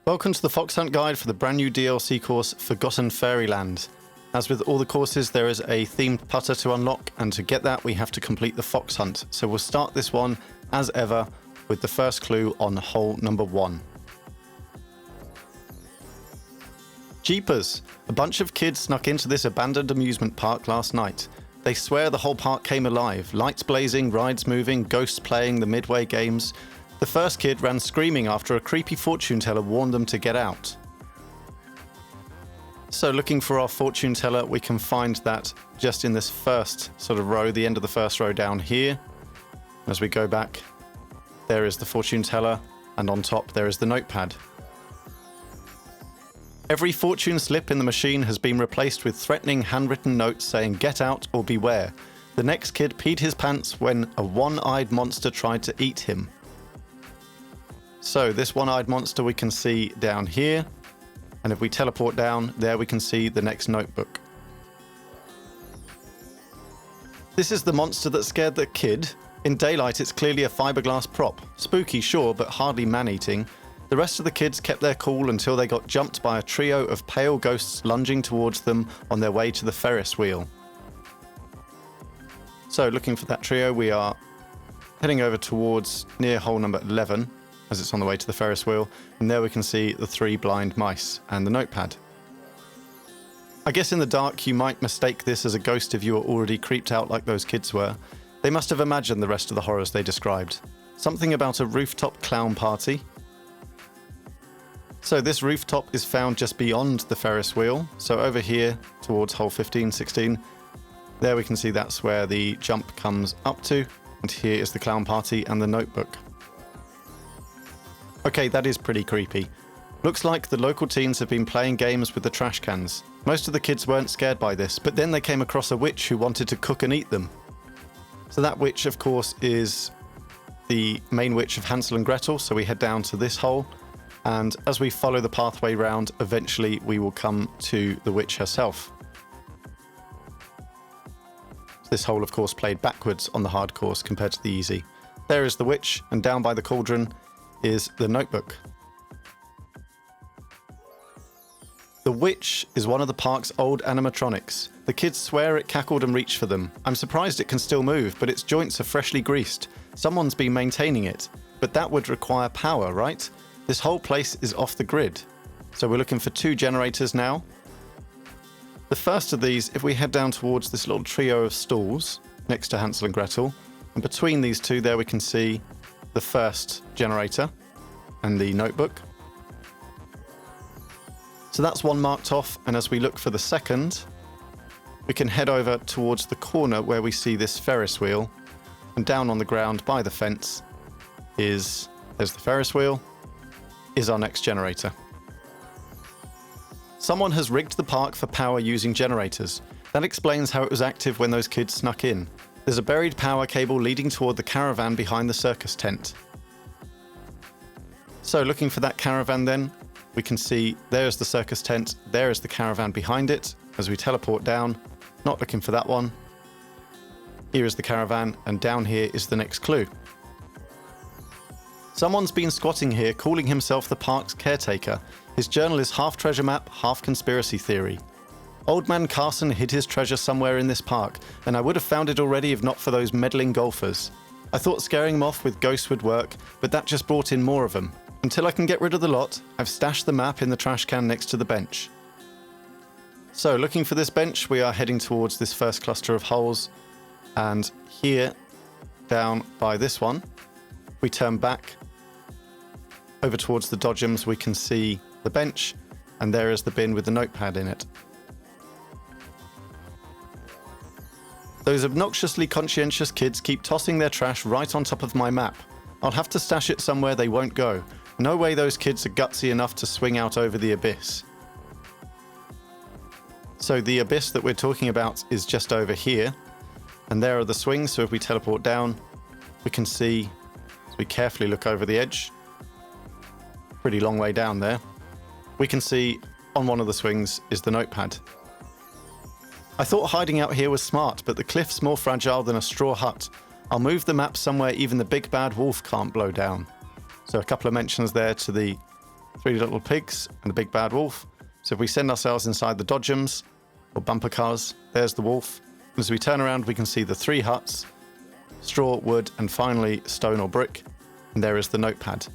Welcome to the Foxhunt guide for the brand new DLC course, Forgotten Fairyland. As with all the courses, there is a themed putter to unlock, and to get that we have to complete the Foxhunt. So we'll start this one, as ever, with the first clue on hole number 1. Jeepers! A bunch of kids snuck into this abandoned amusement park last night. They swear the whole park came alive, lights blazing, rides moving, ghosts playing the midway games. The first kid ran screaming after a creepy fortune teller warned them to get out. So looking for our fortune teller, we can find that just in this first sort of row, the end of the first row down here. As we go back, there is the fortune teller, and on top there is the notepad. Every fortune slip in the machine has been replaced with threatening handwritten notes saying "Get out" or "Beware." The next kid peed his pants when a one-eyed monster tried to eat him. So this one-eyed monster we can see down here, and if we teleport down, there we can see the next notebook. This is the monster that scared the kid. In daylight it's clearly a fiberglass prop. Spooky, sure, but hardly man-eating. The rest of the kids kept their cool until they got jumped by a trio of pale ghosts lunging towards them on their way to the Ferris wheel. So looking for that trio, we are heading over towards near hole number 11, as it's on the way to the Ferris wheel, and there we can see the 3 blind mice and the notepad. I guess in the dark you might mistake this as a ghost if you were already creeped out like those kids were. They must have imagined the rest of the horrors they described. Something about a rooftop clown party. So this rooftop is found just beyond the Ferris wheel, so over here towards hole 15, 16, there we can see that's where the jump comes up to, and here is the clown party and the notebook. Okay, that is pretty creepy. Looks like the local teens have been playing games with the trash cans. Most of the kids weren't scared by this, but then they came across a witch who wanted to cook and eat them. So that witch, of course, is the main witch of Hansel and Gretel, so we head down to this hole, and as we follow the pathway round, eventually we will come to the witch herself. This hole, of course, played backwards on the hard course compared to the easy. There is the witch, and down by the cauldron is the notebook. The witch is one of the park's old animatronics. The kids swear it cackled and reached for them. I'm surprised it can still move, but its joints are freshly greased. Someone's been maintaining it. But that would require power, right? This whole place is off the grid. So we're looking for 2 generators now. The first of these, if we head down towards this little trio of stalls next to Hansel and Gretel, and between these 2 there we can see the first generator and the notebook. So that's one marked off, and as we look for the second, we can head over towards the corner where we see this Ferris wheel, and down on the ground by the fence there's the Ferris wheel, is our next generator. Someone has rigged the park for power using generators. That explains how it was active when those kids snuck in. There's a buried power cable leading toward the caravan behind the circus tent. So looking for that caravan then, we can see there's the circus tent, there is the caravan behind it. As we teleport down, not looking for that one. Here is the caravan, and down here is the next clue. Someone's been squatting here, calling himself the park's caretaker. His journal is half treasure map, half conspiracy theory. Old man Carson hid his treasure somewhere in this park, and I would have found it already if not for those meddling golfers. I thought scaring them off with ghosts would work, but that just brought in more of them. Until I can get rid of the lot, I've stashed the map in the trash can next to the bench. So looking for this bench, we are heading towards this first cluster of holes, and here, down by this one, we turn back over towards the dodgems, we can see the bench, and there is the bin with the notepad in it. Those obnoxiously conscientious kids keep tossing their trash right on top of my map. I'll have to stash it somewhere they won't go. No way those kids are gutsy enough to swing out over the abyss. So the abyss that we're talking about is just over here, and there are the swings, so if we teleport down, we can see, as we carefully look over the edge, pretty long way down there, we can see on one of the swings is the notepad. I thought hiding out here was smart, but the cliff's more fragile than a straw hut. I'll move the map somewhere even the big bad wolf can't blow down. So a couple of mentions there to the 3 little pigs and the big bad wolf. So if we send ourselves inside the dodgems or bumper cars, there's the wolf. And as we turn around, we can see the 3 huts, straw, wood, and finally stone or brick. And there is the notepad.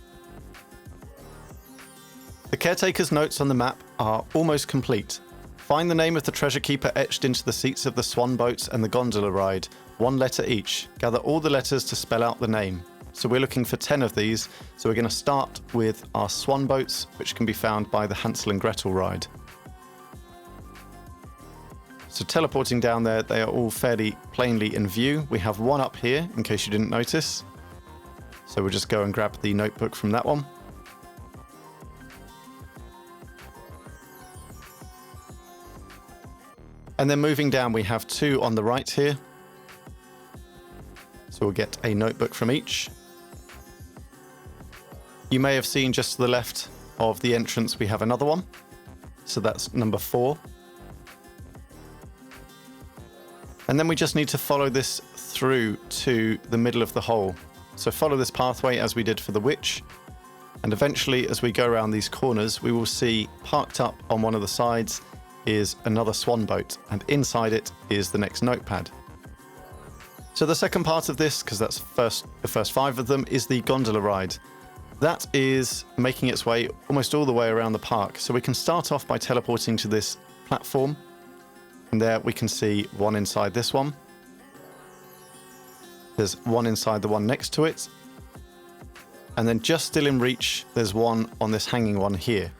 The caretaker's notes on the map are almost complete. Find the name of the treasure keeper etched into the seats of the swan boats and the gondola ride, 1 letter each. Gather all the letters to spell out the name. So we're looking for 10 of these, so we're going to start with our swan boats, which can be found by the Hansel and Gretel ride. So teleporting down there, they are all fairly plainly in view. We have 1 up here, in case you didn't notice. So we'll just go and grab the notebook from that one. And then moving down, we have 2 on the right here. So we'll get a notebook from each. You may have seen just to the left of the entrance, we have another one. So that's number 4. And then we just need to follow this through to the middle of the hole. So follow this pathway as we did for the witch. And eventually, as we go around these corners, we will see parked up on one of the sides is another swan boat, and inside it is the next notepad. So the second part of this, because that's the first 5 of them, is the gondola ride. That is making its way almost all the way around the park. So we can start off by teleporting to this platform, and there we can see 1 inside this one. There's 1 inside the one next to it, and then just still in reach, there's 1 on this hanging one here.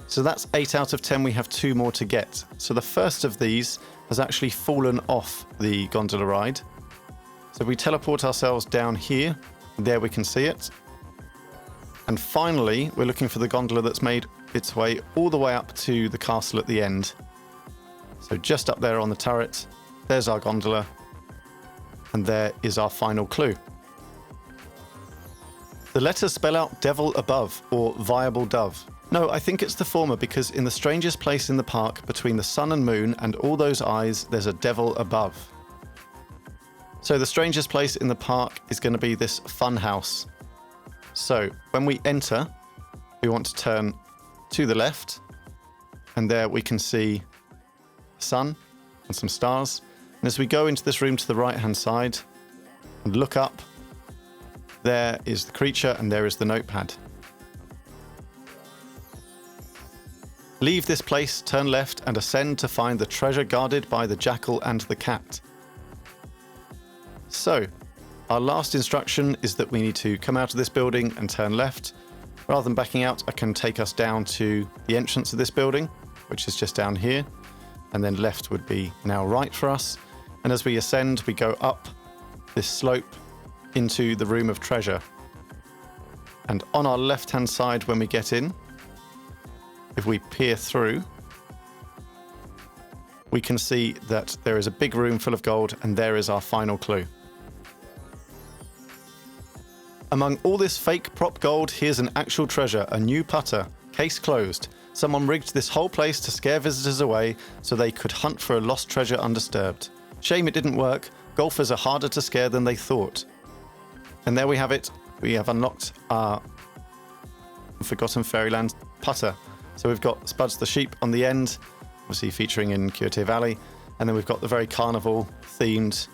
So that's 8 out of 10, we have 2 more to get. So the first of these has actually fallen off the gondola ride. So we teleport ourselves down here, there we can see it. And finally, we're looking for the gondola that's made its way all the way up to the castle at the end. So just up there on the turret, there's our gondola, and there is our final clue. The letters spell out devil above, or viable dove. No, I think it's the former, because in the strangest place in the park, between the sun and moon and all those eyes, there's a devil above. So the strangest place in the park is going to be this fun house. So when we enter, we want to turn to the left, and there we can see the sun and some stars. And as we go into this room to the right-hand side and look up, there is the creature and there is the notepad. Leave this place, turn left, and ascend to find the treasure guarded by the jackal and the cat. So, our last instruction is that we need to come out of this building and turn left. Rather than backing out, I can take us down to the entrance of this building, which is just down here. And then left would be now right for us. And as we ascend, we go up this slope into the room of treasure. And on our left-hand side when we get in, if we peer through, we can see that there is a big room full of gold, and there is our final clue. Among all this fake prop gold, here's an actual treasure, a new putter, case closed. Someone rigged this whole place to scare visitors away so they could hunt for a lost treasure undisturbed. Shame it didn't work. Golfers are harder to scare than they thought. And there we have it. We have unlocked our Forgotten Fairyland putter. So we've got Spuds the sheep on the end, obviously featuring in Curete Valley, and then we've got the very carnival-themed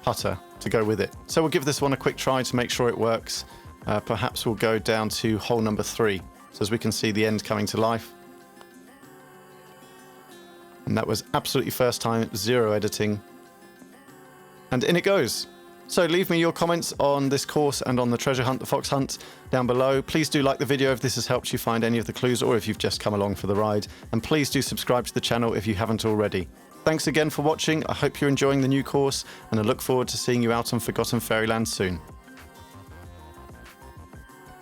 putter to go with it. So we'll give this one a quick try to make sure it works. Perhaps we'll go down to hole number 3, so as we can see the end coming to life. And that was absolutely first time, 0 editing. And in it goes. So leave me your comments on this course and on the treasure hunt, the fox hunt, down below. Please do like the video if this has helped you find any of the clues, or if you've just come along for the ride. And please do subscribe to the channel if you haven't already. Thanks again for watching. I hope you're enjoying the new course, and I look forward to seeing you out on Forgotten Fairyland soon.